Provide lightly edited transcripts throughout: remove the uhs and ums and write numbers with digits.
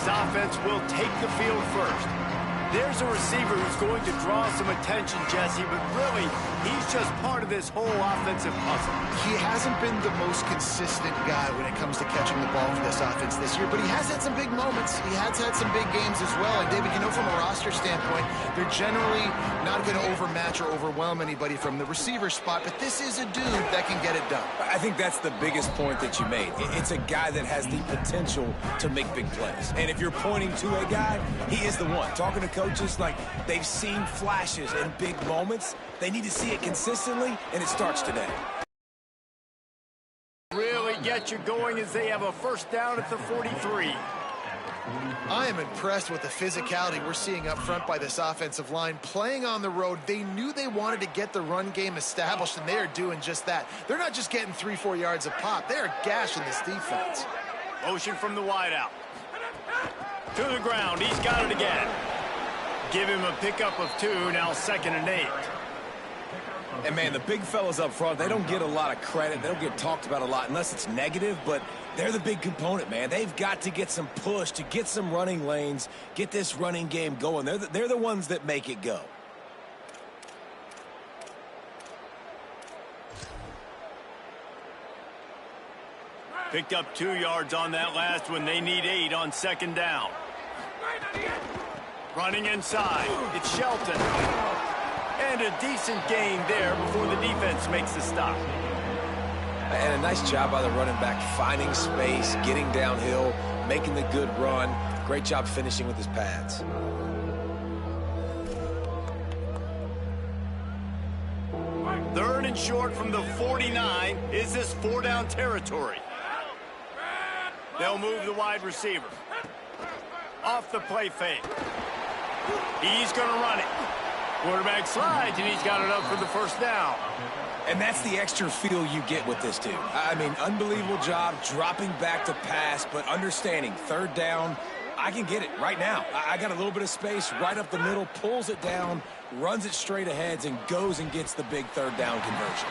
this offense will take the field first. There's a receiver who's going to draw some attention, Jesse, but really, he's just part of this whole offensive puzzle. He hasn't been the most consistent guy when it comes to catching the ball for this offense this year, but he has had some big moments. He has had some big games as well. And, David, you know, from a roster standpoint, they're generally not going to overmatch or overwhelm anybody from the receiver spot, but this is a dude that can get it done. I think that's the biggest point that you made. It's a guy that has the potential to make big plays. And if you're pointing to a guy, he is the one. Talking to coaches, like, they've seen flashes in big moments. They need to see it consistently, and it starts today. Really get you going as they have a first down at the 43. I am impressed with the physicality we're seeing up front by this offensive line. Playing on the road, they knew they wanted to get the run game established, and they are doing just that. They're not just getting 3-4 yards a pop. They are gashing this defense. Motion from the wideout. To the ground. He's got it again. Give him a pickup of 2, now 2nd and 8. And, man, the big fellas up front, they don't get a lot of credit. They don't get talked about a lot unless it's negative, but they're the big component, man. They've got to get some push, to get some running lanes, get this running game going. They're the ones that make it go. Picked up 2 yards on that last one. They need 8 on 2nd down. Running inside. It's Shelton. And a decent gain there before the defense makes the stop. And a nice job by the running back, finding space, getting downhill, making the good run. Great job finishing with his pads. Third and short from the 49. Is this 4-down territory? They'll move the wide receiver. Off the play fake. He's going to run it. Quarterback slides, and he's got it up for the first down. And that's the extra feel you get with this dude. I mean, unbelievable job dropping back to pass, but understanding 3rd down, I can get it right now. I got a little bit of space right up the middle, pulls it down, runs it straight ahead, and goes and gets the big 3rd down conversion.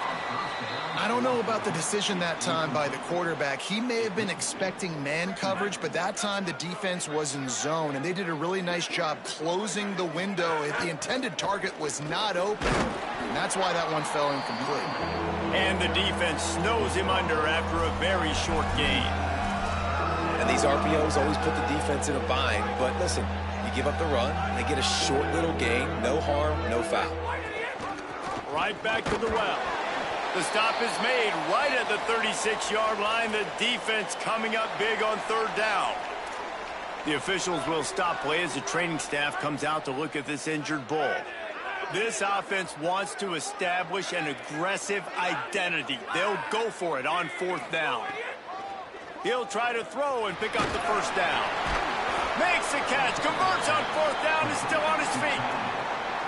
I don't know about the decision that time by the quarterback. He may have been expecting man coverage, but that time the defense was in zone, and they did a really nice job closing the window. The intended target was not open, and that's why that one fell incomplete. And the defense snows him under after a very short gain. And these RPOs always put the defense in a bind, but listen, you give up the run, they get a short little gain, no harm, no foul. Right back to the well. The stop is made right at the 36-yard line. The defense coming up big on 3rd down. The officials will stop play as the training staff comes out to look at this injured bull. This offense wants to establish an aggressive identity. They'll go for it on 4th down. He'll try to throw and pick up the first down. Makes the catch, converts on 4th down, is still on his feet.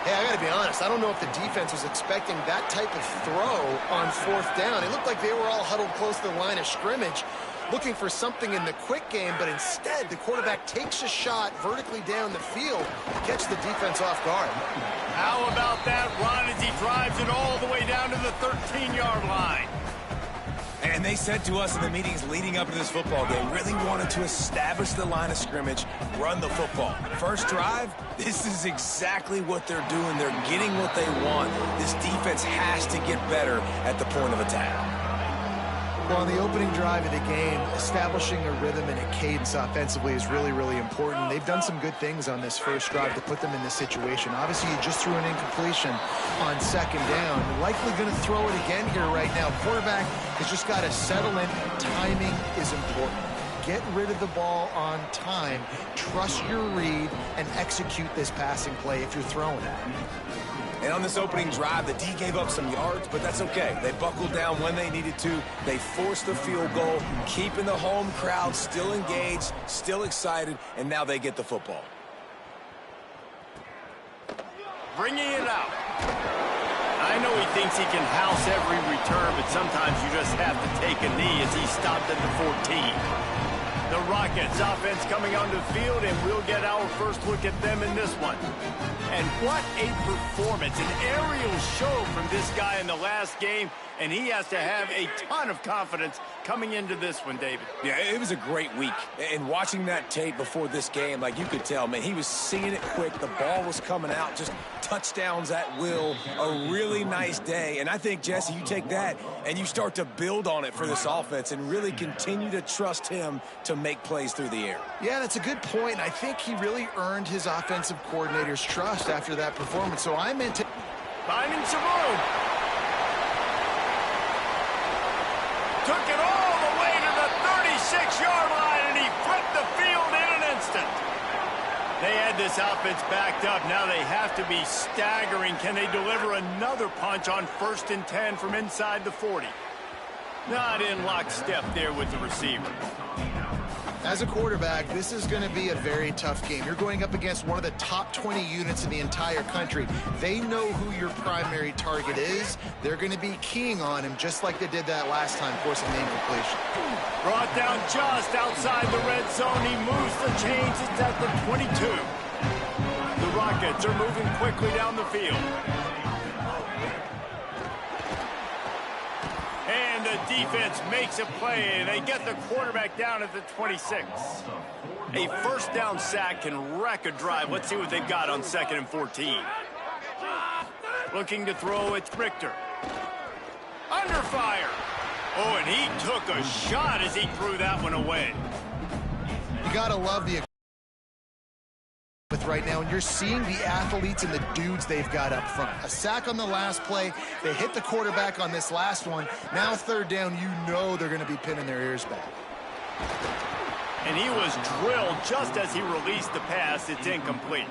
Hey, I got to be honest, I don't know if the defense was expecting that type of throw on 4th down. It looked like they were all huddled close to the line of scrimmage, looking for something in the quick game, but instead the quarterback takes a shot vertically down the field to catch the defense off guard. How about that run as he drives it all the way down to the 13-yard line? And they said to us in the meetings leading up to this football game, really wanted to establish the line of scrimmage, run the football. First drive, this is exactly what they're doing. They're getting what they want. This defense has to get better at the point of attack. Well, on the opening drive of the game, establishing a rhythm and a cadence offensively is really, really important. They've done some good things on this first drive to put them in this situation. Obviously, you just threw an incompletion on 2nd down. Likely going to throw it again here right now. Quarterback has just got to settle in. Timing is important. Get rid of the ball on time. Trust your read and execute this passing play if you're throwing it. And on this opening drive, the D gave up some yards, but that's okay. They buckled down when they needed to. They forced the field goal, keeping the home crowd still engaged, still excited, and now they get the football. Bringing it out. I know he thinks he can house every return, but sometimes you just have to take a knee as he stopped at the 14. The Rockets offense coming onto the field, and we'll get our first look at them in this one. And what a performance, an aerial show from this guy in the last game, and he has to have a ton of confidence coming into this one, David? Yeah, it was a great week. And watching that tape before this game, like you could tell, man, he was seeing it quick. The ball was coming out, just touchdowns at will. A really nice day. And I think, Jesse, you take that and you start to build on it for this offense and really continue to trust him to make plays through the air. Yeah, that's a good point. I think he really earned his offensive coordinator's trust after that performance. So I'm into finding some room. Took it all the way to the 36-yard line, and he flipped the field in an instant. They had this offense backed up. Now they have to be staggering. Can they deliver another punch on 1st and 10 from inside the 40? Not in lockstep there with the receiver. As a quarterback, this is going to be a very tough game. You're going up against one of the top 20 units in the entire country. They know who your primary target is. They're going to be keying on him just like they did that last time, forcing the incompletion. Brought down just outside the red zone. He moves the chains. It's at the 22. The Rockets are moving quickly down the field. And the defense makes a play. They get the quarterback down at the 26. A first down sack can wreck a drive. Let's see what they've got on 2nd and 14. Looking to throw, it's Richter. Under fire. Oh, and he took a shot as he threw that one away. You got to love the right now, and you're seeing the athletes and the dudes they've got up front. A sack on the last play. They hit the quarterback on this last one. Now 3rd down, you know they're going to be pinning their ears back. And he was drilled just as he released the pass. It's incomplete.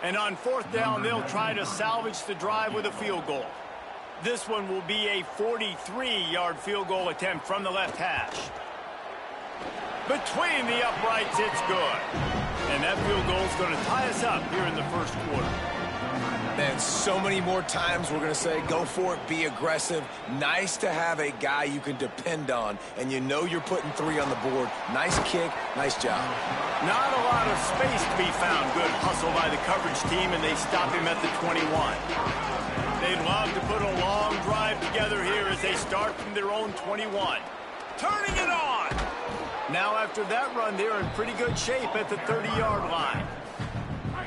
And on 4th down, they'll try to salvage the drive with a field goal. This one will be a 43-yard field goal attempt from the left hash. Between the uprights, it's good. And that field goal is going to tie us up here in the 1st quarter. Man, so many more times we're going to say, go for it, be aggressive. Nice to have a guy you can depend on, and you know you're putting 3 on the board. Nice kick, nice job. Not a lot of space to be found. Good hustle by the coverage team, and they stop him at the 21. They'd love to put a long drive together here as they start from their own 21. Turning it on! Now after that run, they're in pretty good shape at the 30-yard line.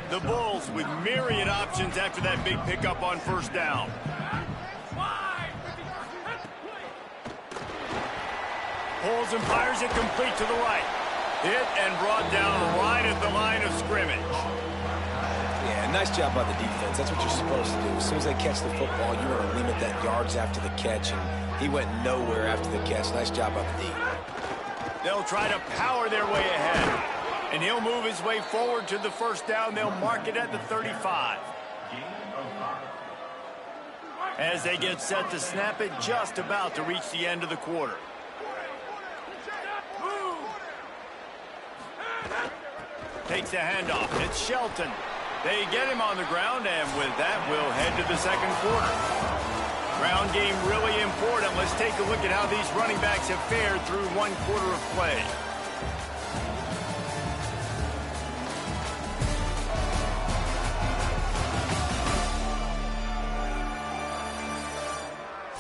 The Bulls with myriad options after that big pickup on 1st down. Pulls and fires it complete to the right. Hit and brought down right at the line of scrimmage. Yeah, nice job by the defense. That's what you're supposed to do. As soon as they catch the football, you want to limit that yards after the catch, and he went nowhere after the catch. Nice job by the D. They'll try to power their way ahead. And he'll move his way forward to the 1st down. They'll mark it at the 35. As they get set to snap it, just about to reach the end of the quarter. Takes the handoff. It's Shelton. They get him on the ground, and with that, we'll head to the 2nd quarter. Ground game really important. Let's take a look at how these running backs have fared through 1 quarter of play.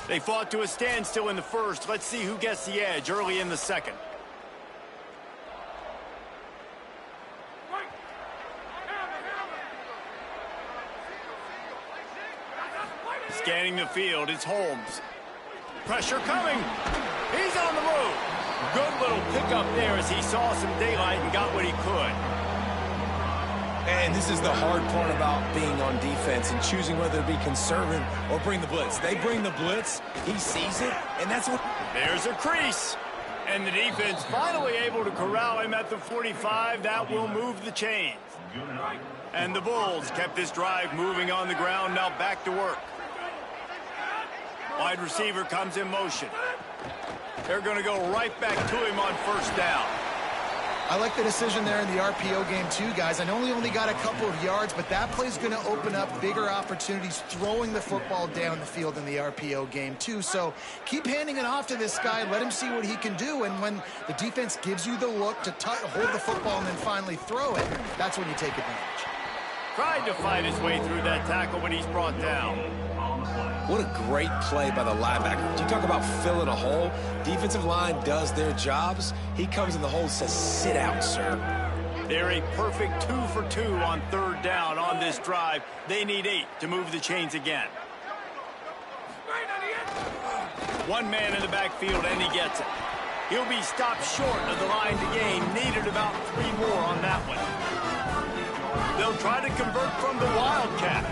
They fought to a standstill in the 1st. Let's see who gets the edge early in the 2nd. Scanning the field, it's Holmes. Pressure coming. He's on the move. Good little pickup there as he saw some daylight and got what he could. And this is the hard part about being on defense and choosing whether to be conservative or bring the blitz. They bring the blitz, he sees it, and that's what... There's a crease. And the defense finally able to corral him at the 45. That will move the chains. And the Bulls kept this drive moving on the ground. Now back to work. Wide receiver comes in motion. They're going to go right back to him on 1st down. I like the decision there in the RPO game too, guys. I know he only got a couple of yards, but that play's going to open up bigger opportunities throwing the football down the field in the RPO game too. So keep handing it off to this guy. Let him see what he can do. And when the defense gives you the look to hold the football and then finally throw it, that's when you take advantage. Tried to fight his way through that tackle, but he's brought down. What a great play by the linebacker. You talk about filling a hole. Defensive line does their jobs. He comes in the hole and says, sit down, sir. They're a perfect 2 for 2 on third down on this drive. They need 8 to move the chains again. One man in the backfield, and he gets it. He'll be stopped short of the line to gain. Needed about 3 more on that one. They'll try to convert from the Wildcat.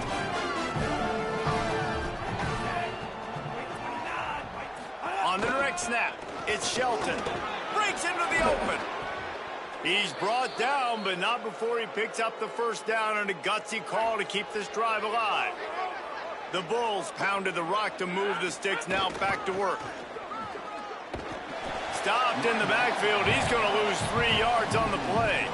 On the direct snap, it's Shelton. Breaks into the open. He's brought down, but not before he picks up the first down and a gutsy call to keep this drive alive. The Bulls pounded the rock to move the sticks, now back to work. Stopped in the backfield. He's going to lose 3 yards on the play.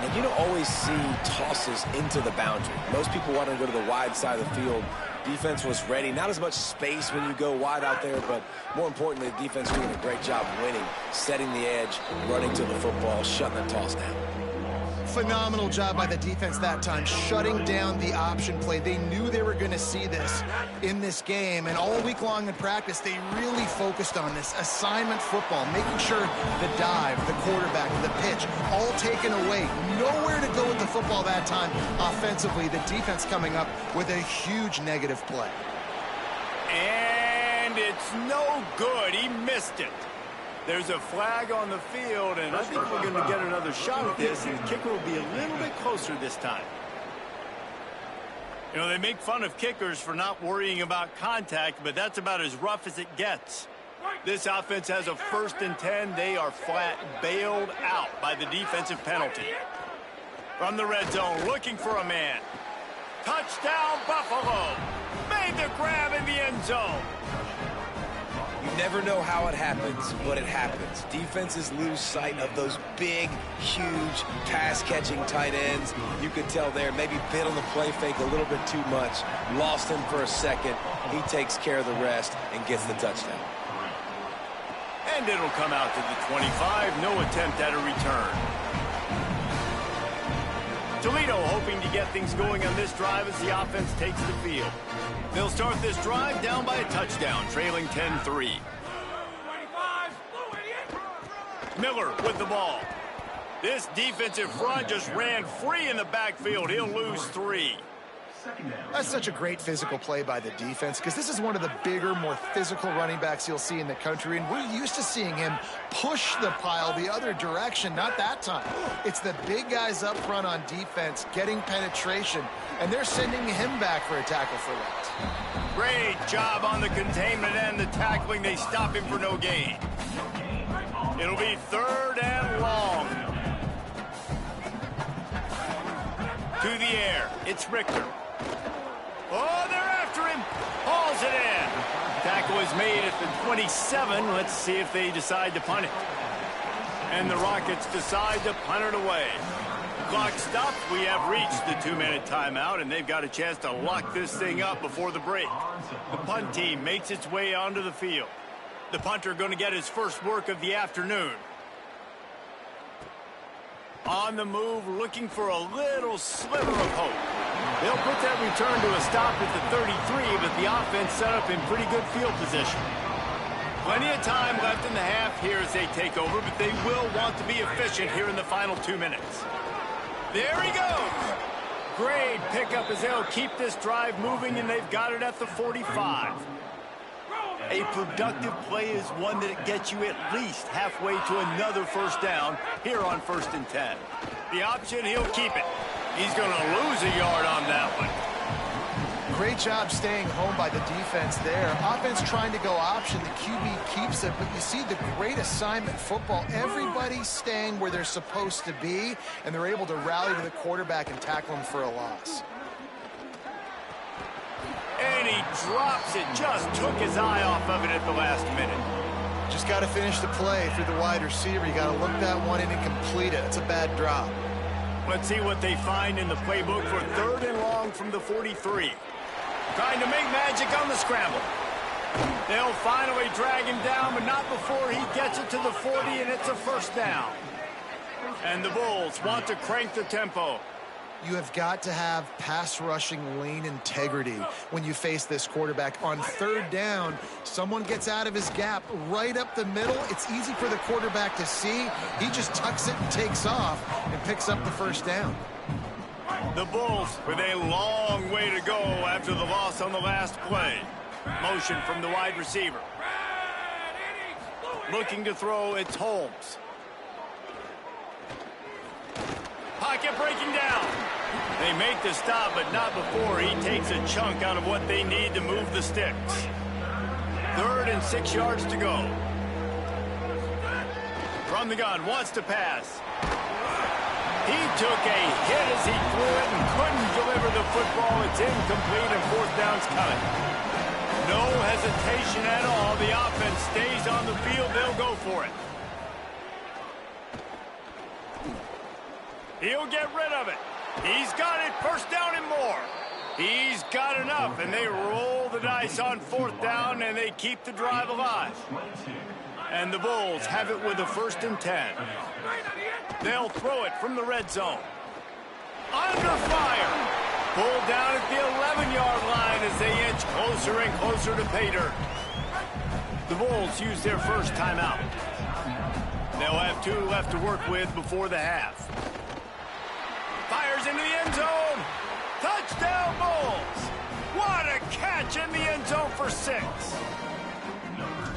And you don't always see tosses into the boundary. Most people want to go to the wide side of the field. Defense was ready. Not as much space when you go wide out there, but more importantly, the defense doing a great job winning, setting the edge, running to the football, shutting the toss down. Phenomenal job by the defense that time, shutting down the option play. They knew they were going to see this in this game, and all week long in practice, they really focused on this assignment football, making sure the dive, the quarterback, the pitch, all taken away. Nowhere to go with the football that time offensively. The defense coming up with a huge negative play. And it's no good. He missed it. There's a flag on the field, and I think we're going to get another shot at this, and the kicker will be a little bit closer this time. You know, they make fun of kickers for not worrying about contact, but that's about as rough as it gets. This offense has a 1st and 10. They are flat bailed out by the defensive penalty. From the red zone, looking for a man. Touchdown, Buffalo. Made the grab in the end zone. You never know how it happens, but it happens. Defenses lose sight of those big, huge, pass-catching tight ends. You could tell there, maybe bit on the play fake a little bit too much. Lost him for a second. He takes care of the rest and gets the touchdown. And it'll come out to the 25. No attempt at a return. Toledo hoping to get things going on this drive as the offense takes the field. They'll start this drive down by a touchdown, trailing 10-3. Miller with the ball. This defensive front just ran free in the backfield. He'll lose 3. That's such a great physical play by the defense, because this is one of the bigger, more physical running backs you'll see in the country, and we're used to seeing him push the pile the other direction. Not that time. It's the big guys up front on defense getting penetration, and they're sending him back for a tackle for loss. Great job on the containment and the tackling. They stop him for no gain. It'll be 3rd and long. To the air. It's Richter. Oh, they're after him. Hauls it in. Tackle is made at the 27. Let's see if they decide to punt it. And the Rockets decide to punt it away. Clock stopped. We have reached the 2-minute timeout, and they've got a chance to lock this thing up before the break. The punt team makes its way onto the field. The punter going to get his first work of the afternoon. On the move, looking for a little sliver of hope. They'll put that return to a stop at the 33, but the offense set up in pretty good field position. Plenty of time left in the half here as they take over, but they will want to be efficient here in the final 2 minutes. There he goes. Great pickup as they'll keep this drive moving, and they've got it at the 45. A productive play is one that gets you at least halfway to another first down here on 1st and 10. The option, he'll keep it. He's going to lose a yard on that one. Great job staying home by the defense there. Offense trying to go option. The QB keeps it, but you see the great assignment football. Everybody's staying where they're supposed to be, and they're able to rally to the quarterback and tackle him for a loss. And he drops it. Just took his eye off of it at the last minute. Just got to finish the play through the wide receiver. You got to look that one in and complete it. It's a bad drop. Let's see what they find in the playbook for 3rd and long from the 43. Trying to make magic on the scramble. They'll finally drag him down, but not before he gets it to the 40, and it's a first down. And the Bulls want to crank the tempo. You have got to have pass rushing lane integrity when you face this quarterback. On third down, someone gets out of his gap right up the middle. It's easy for the quarterback to see. He just tucks it and takes off and picks up the first down. The Bulls with a long way to go after the loss on the last play. Motion from the wide receiver. Looking to throw, it's Holmes. Pocket breaking down. They make the stop, but not before he takes a chunk out of what they need to move the sticks. 3rd and 6 yards to go. From the gun, wants to pass. He took a hit as he threw it and couldn't deliver the football. It's incomplete and 4th down's coming. No hesitation at all. The offense stays on the field. They'll go for it. He'll get rid of it. He's got it. 1st down and more. He's got enough, and they roll the dice on 4th down, and they keep the drive alive. And the Bulls have it with a 1st and 10. They'll throw it from the red zone. Under fire. Pulled down at the 11-yard line as they inch closer and closer to pay dirt. The Bulls use their first timeout. They'll have 2 left to work with before the half. Fires into the end zone. Touchdown, Bulls. What a catch in the end zone for 6.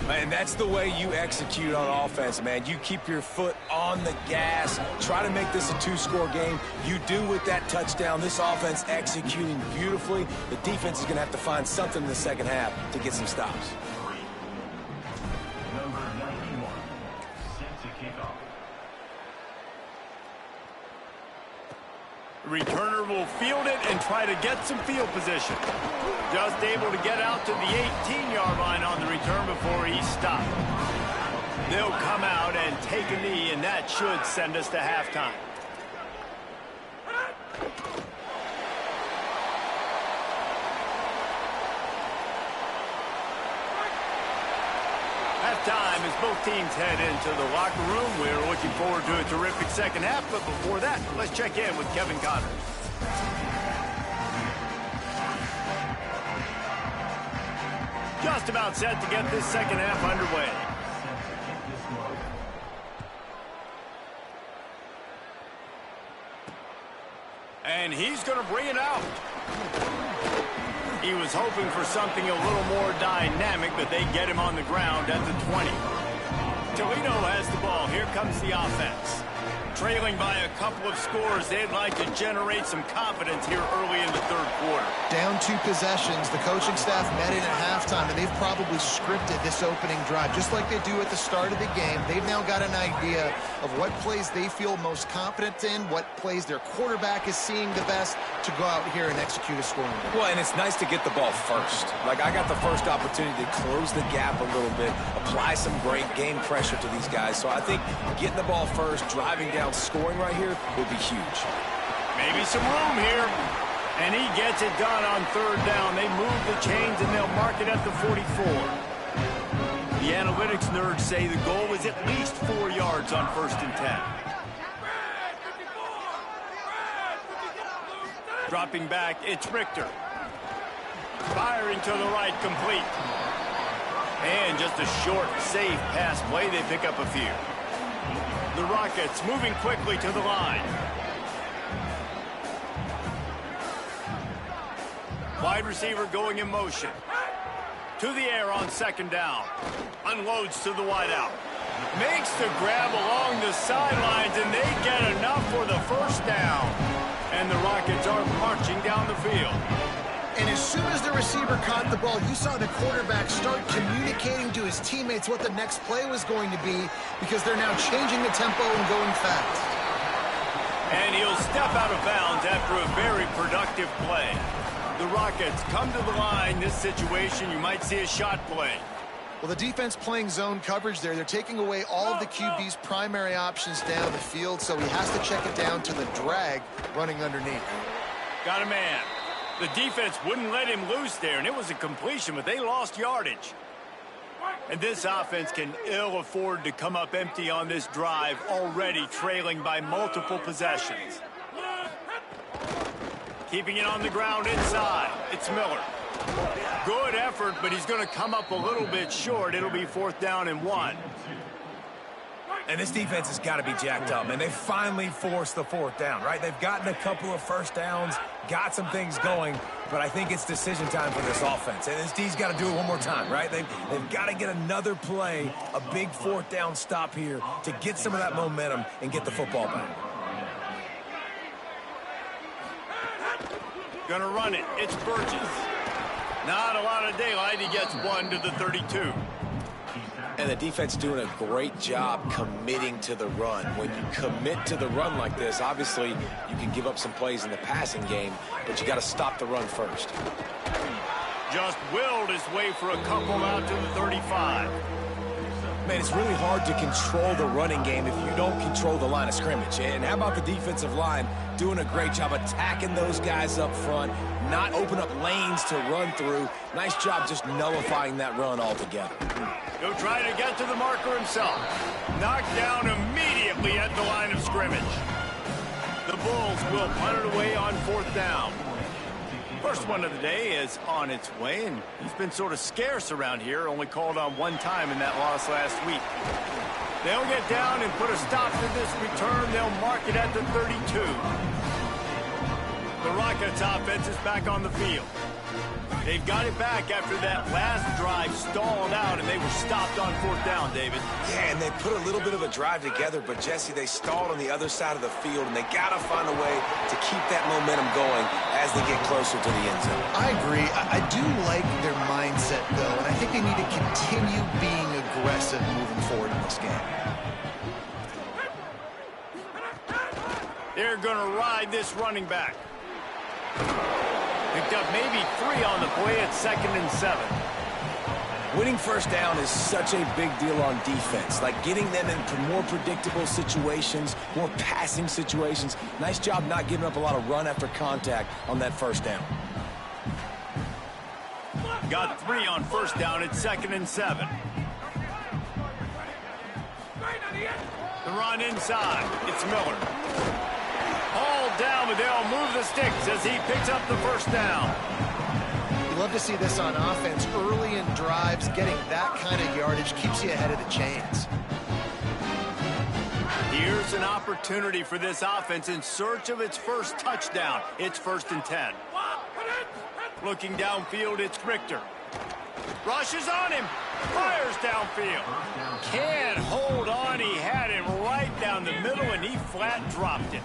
Man, that's the way you execute on offense, man. You keep your foot on the gas. Try to make this a 2-score game. You do with that touchdown. This offense executing beautifully. The defense is going to have to find something in the second half to get some stops. Returner will field it and try to get some field position. Just able to get out to the 18-yard line on the return before he's stopped. They'll come out and take a knee, and that should send us to halftime. Halftime as both teams head into the locker room. We're looking forward to a terrific second half, but before that, let's check in with Kevin Connors. Just about set to get this second half underway. And he's going to bring it out. He was hoping for something a little more dynamic, but they get him on the ground at the 20. Toledo has the ball. Here comes the offense. Trailing by a couple of scores, they'd like to generate some confidence here early in the 3rd quarter. Down 2 possessions. The coaching staff met in at halftime, and they've probably scripted this opening drive. Just like they do at the start of the game, they've now got an idea of what plays they feel most confident in, what plays their quarterback is seeing the best to go out here and execute a scoring game. Well, and it's nice to get the ball first. Like, I got the first opportunity to close the gap a little bit, apply some great game pressure to these guys. So I think getting the ball first, driving down, scoring right here will be huge. Maybe some room here. And he gets it done on 3rd down. They move the chains, and they'll mark it at the 44. The analytics nerds say the goal is at least 4 yards on 1st and 10. Dropping back, it's Richter. Firing to the right, complete. And just a short, safe pass play. They pick up a few. The Rockets moving quickly to the line. Wide receiver going in motion. To the air on 2nd down. Unloads to the wideout. Makes the grab along the sidelines, and they get enough for the 1st down. And the Rockets are marching down the field. And as soon as the receiver caught the ball, you saw the quarterback start communicating to his teammates what the next play was going to be, because they're now changing the tempo and going fast. And he'll step out of bounds after a very productive play. The Rockets come to the line. This situation, you might see a shot play. Well, the defense playing zone coverage there. They're taking away all of the QB's primary options down the field, so he has to check it down to the drag running underneath. Got a man. The defense wouldn't let him loose there, and it was a completion, but they lost yardage. And this offense can ill afford to come up empty on this drive, already trailing by multiple possessions. Keeping it on the ground inside. It's Miller. Good effort, but he's going to come up a little bit short. It'll be 4th down and 1. And this defense has got to be jacked up, and they finally forced the 4th down, right? They've gotten a couple of first downs, got some things going, but I think it's decision time for this offense. And this D's got to do it one more time, right? They've got to get another play, a big 4th down stop here to get some of that momentum and get the football back. Gonna run it. It's Burgess. Not a lot of daylight. He gets 1 to the 32. And the defense doing a great job committing to the run. When you commit to the run like this, obviously you can give up some plays in the passing game, but you got to stop the run first. Just willed his way for a couple out to the 35. Man, it's really hard to control the running game if you don't control the line of scrimmage. And how about the defensive line doing a great job attacking those guys up front, not open up lanes to run through. Nice job just nullifying that run altogether. He'll try to get to the marker himself. Knocked down immediately at the line of scrimmage. The Bulls will punt it away on 4th down. First one of the day is on its way, and he's been sort of scarce around here, only called on 1 time in that loss last week. They'll get down and put a stop to this return. They'll mark it at the 32. The Rockets offense is back on the field. They've got it back after that last drive stalled out, and they were stopped on 4th down, David. Yeah, and they put a little bit of a drive together, but, Jesse, they stalled on the other side of the field, and they got to find a way to keep that momentum going as they get closer to the end zone. I agree. I do like their mindset, though, and I think they need to continue being aggressive moving forward in this game. They're going to ride this running back. Picked up maybe 3 on the play at 2nd and 7. Winning first down is such a big deal on defense, like getting them into more predictable situations, more passing situations. Nice job not giving up a lot of run after contact on that first down. Got 3 on 1st down at 2nd and 7. The run inside. It's Miller. Hauled down, but they'll move the sticks as he picks up the 1st down. You love to see this on offense. Early in drives, getting that kind of yardage keeps you ahead of the chains. Here's an opportunity for this offense in search of its first touchdown. It's 1st and 10. Looking downfield, it's Richter. Rushes on him. Fires downfield. Can't hold on. He had him right down the middle, and he flat dropped it.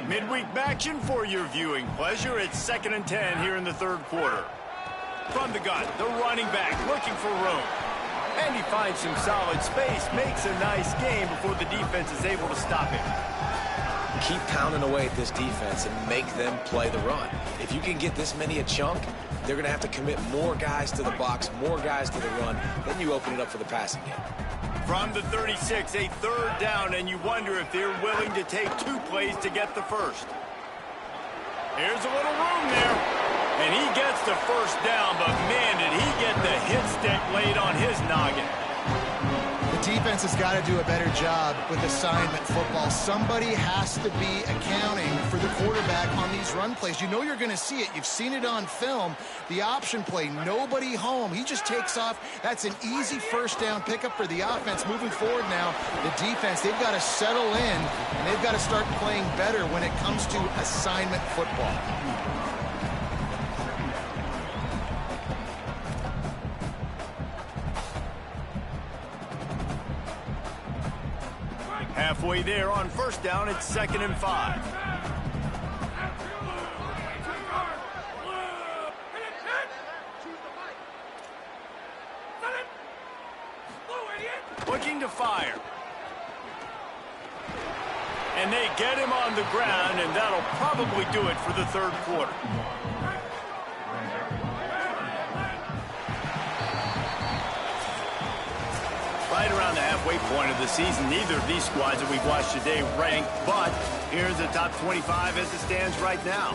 Midweek action for your viewing pleasure. It's 2nd and 10 here in the 3rd quarter. From the gun, the running back looking for room. And he finds some solid space, makes a nice game before the defense is able to stop him. Keep pounding away at this defense and make them play the run. If you can get this many a chunk, they're going to have to commit more guys to the box, more guys to the run. Then you open it up for the passing game. From the 36, a 3rd down, and you wonder if they're willing to take 2 plays to get the first. Here's a little room there, and he gets the 1st down, but man, did he get the hit stick laid on his noggin. The defense has got to do a better job with assignment football. Somebody has to be accounting for the quarterback on these run plays. You know you're going to see it. You've seen it on film. The option play, nobody home. He just takes off. That's an easy 1st down pickup for the offense. Moving forward now, the defense, they've got to settle in, and they've got to start playing better when it comes to assignment football. Halfway there on 1st down, it's 2nd and 5. Looking to fire. And they get him on the ground, and that'll probably do it for the 3rd quarter. Right around the halfway point of the season, neither of these squads that we've watched today rank, but here's the top 25 as it stands right now.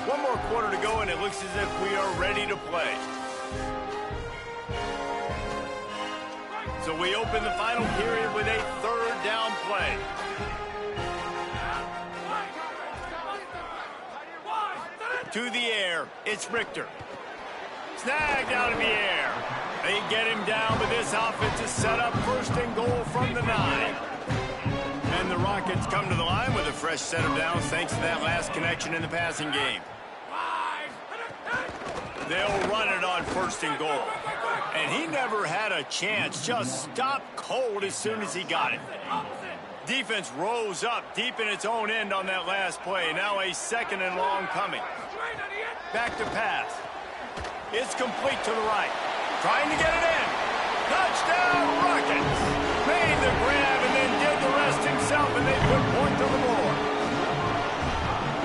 One more quarter to go, and it looks as if we are ready to play. So we open the final period with a third down play. To the air, it's Richter. Snagged out of the air. They get him down, but this offense is set up first and goal from the 9. And the Rockets come to the line with a fresh set of downs thanks to that last connection in the passing game. They'll run it on first and goal. And he never had a chance, just stopped cold as soon as he got it. Defense rose up deep in its own end on that last play. Now a second and long coming. Back to pass. It's complete to the right. Trying to get it in. Touchdown, Rockets. Made the grab and then did the rest himself, and they put point to the board.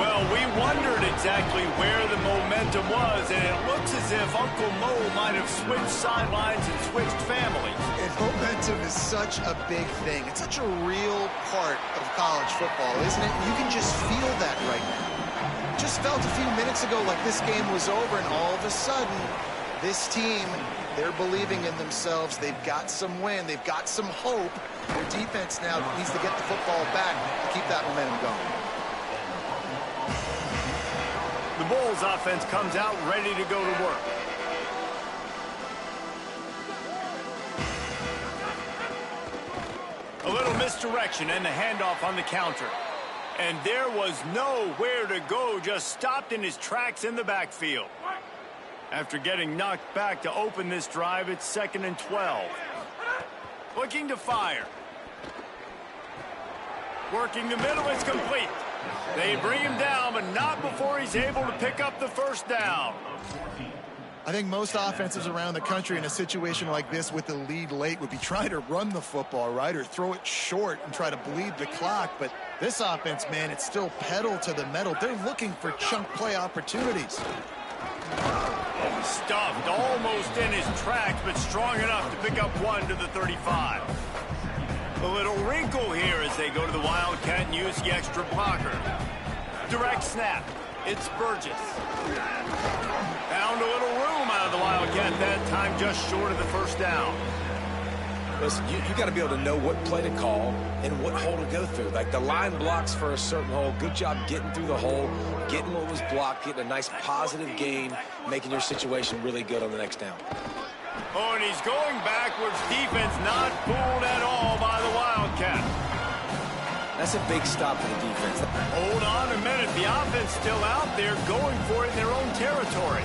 Well, we wondered exactly where the momentum was, and it looks as if Uncle Mo might have switched sidelines and switched families. And momentum is such a big thing. It's such a real part of college football, isn't it? You can just feel that right now. Just felt a few minutes ago like this game was over, and all of a sudden, this team, they're believing in themselves. They've got some wind. They've got some hope. Their defense now needs to get the football back to keep that momentum going. The Bulls offense comes out ready to go to work. A little misdirection and the handoff on the counter. And there was nowhere to go, just stopped in his tracks in the backfield. After getting knocked back to open this drive, it's 2nd and 12. Looking to fire. Working the middle, it's complete. They bring him down, but not before he's able to pick up the first down. I think most offenses around the country in a situation like this with the lead late would be trying to run the football, right, or throw it short and try to bleed the clock. But this offense, man, it's still pedal to the metal. They're looking for chunk play opportunities. Stuffed almost in his tracks, but strong enough to pick up one to the 35. A little wrinkle here as they go to the Wildcat and use the extra blocker. Direct snap. It's Burgess. Found a little room out of the Wildcat that time, just short of the first down. Listen, you got to be able to know what play to call and what hole to go through. Like the line blocks for a certain hole. Good job getting through the hole, getting what was blocked, getting a nice positive gain, making your situation really good on the next down. Oh, and he's going backwards. Defense not fooled at all by the Wildcat. That's a big stop for the defense. Hold on a minute. The offense still out there going for it in their own territory.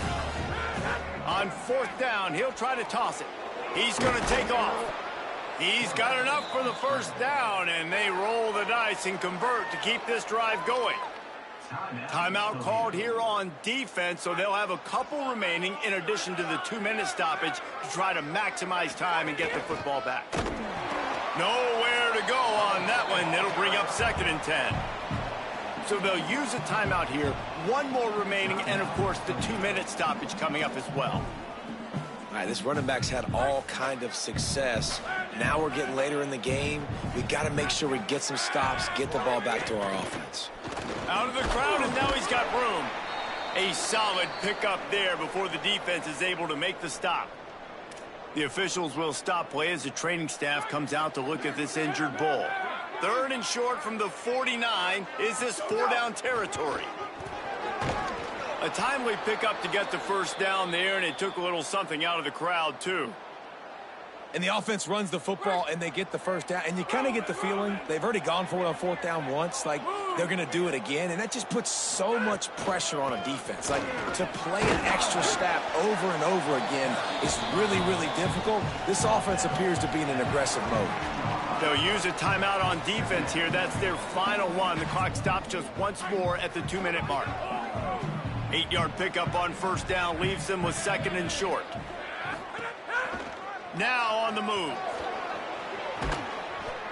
On 4th down, he'll try to toss it. He's going to take off. He's got enough for the first down, and they roll the dice and convert to keep this drive going. Timeout called here on defense, so they'll have a couple remaining in addition to the 2-minute stoppage to try to maximize time and get the football back. Nowhere to go on that one. It'll bring up 2nd and 10. So they'll use a timeout here. One more remaining, and of course the 2-minute stoppage coming up as well. All right, this running back's had all kind of success. Now we're getting later in the game. We got to make sure we get some stops, get the ball back to our offense. Out of the crowd, and now he's got room. A solid pickup there before the defense is able to make the stop. The officials will stop play as the training staff comes out to look at this injured Bull. 3rd and short from the 49. Is this 4-down territory? A timely pickup to get the first down there, and it took a little something out of the crowd, too. And the offense runs the football, and they get the first down. And you kind of get the feeling they've already gone for it on 4th down once. Like, they're going to do it again. And that just puts so much pressure on a defense. Like, to play an extra snap over and over again is really, really difficult. This offense appears to be in an aggressive mode. They'll use a timeout on defense here. That's their final one. The clock stops just once more at the 2-minute mark. 8-yard pickup on first down leaves them with 2nd and short. Now on the move.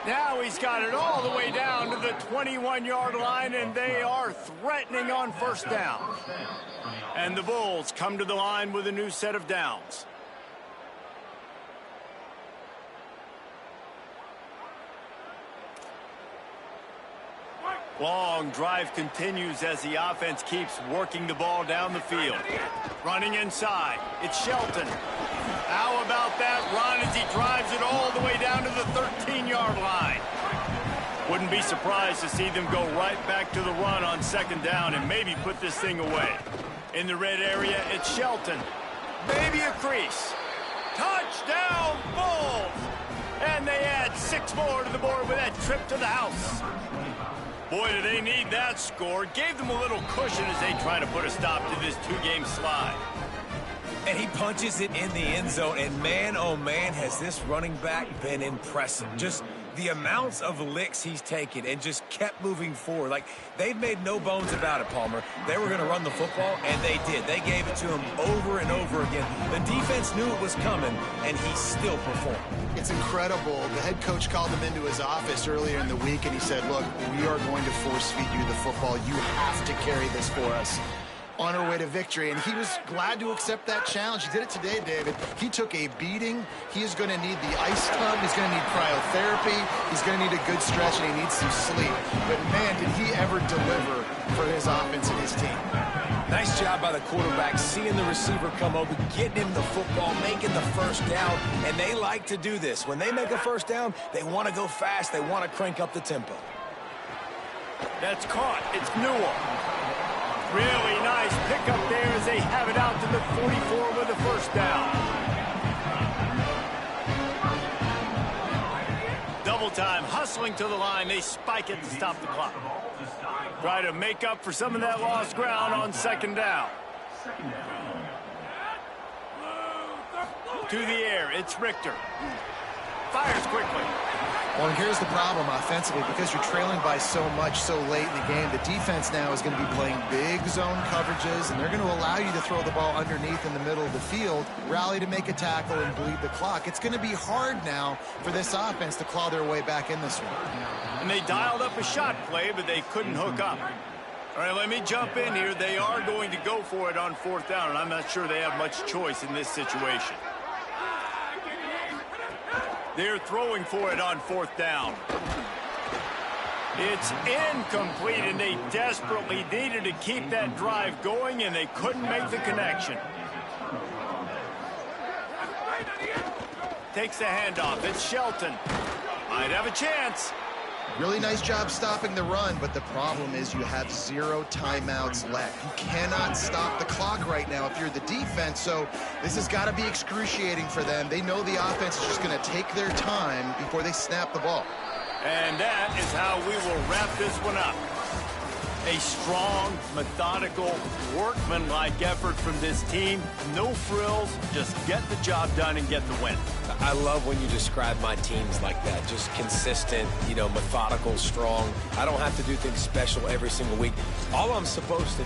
Now he's got it all the way down to the 21-yard line, and they are threatening on first down. And the Bulls come to the line with a new set of downs. Long drive continues as the offense keeps working the ball down the field. Running inside, it's Shelton. How about that run as he drives it all the way down to the 13-yard line? Wouldn't be surprised to see them go right back to the run on second down and maybe put this thing away. In the red area, it's Shelton. Maybe a crease. Touchdown, Bulls! And they add 6 more to the board with that trip to the house. Boy, do they need that score. Gave them a little cushion as they try to put a stop to this 2-game slide. And he punches it in the end zone, and man, oh man, has this running back been impressive. Just the amounts of licks he's taken and just kept moving forward. Like, they've made no bones about it, Palmer. They were going to run the football, and they did. They gave it to him over and over again. The defense knew it was coming, and he still performed. It's incredible. The head coach called him into his office earlier in the week, and he said, look, we are going to force feed you the football. You have to carry this for us on our way to victory. And he was glad to accept that challenge. He did it today, David. He took a beating. He is going to need the ice tub. He's going to need cryotherapy. He's going to need a good stretch, and he needs some sleep. But, man, did he ever deliver for his offense and his team. Nice job by the quarterback, seeing the receiver come over, getting him the football, making the first down, and they like to do this. When they make a first down, they want to go fast. They want to crank up the tempo. That's caught. It's Newell. Really nice pickup there as they have it out to the 44 with a first down. Double time, hustling to the line. They spike it to stop the clock. Try to make up for some of that lost ground on second down. To the air, it's Richter. Fires quickly. Well, here's the problem offensively. Because you're trailing by so much so late in the game, the defense now is going to be playing big zone coverages, and they're going to allow you to throw the ball underneath in the middle of the field, rally to make a tackle, and bleed the clock. It's going to be hard now for this offense to claw their way back in this one. And they dialed up a shot play, but they couldn't hook up. All right, let me jump in here. They are going to go for it on fourth down, and I'm not sure they have much choice in this situation. They're throwing for it on fourth down. It's incomplete, and they desperately needed to keep that drive going, and they couldn't make the connection. Takes the handoff. It's Shelton. Might have a chance. Really nice job stopping the run, but the problem is you have 0 timeouts left. You cannot stop the clock right now if you're the defense, so this has got to be excruciating for them. They know the offense is just going to take their time before they snap the ball. And that is how we will wrap this one up. A strong, methodical, workmanlike effort from this team. No frills, just get the job done and get the win. I love when you describe my teams like that. Just consistent, you know, methodical, strong. I don't have to do things special every single week. All I'm supposed to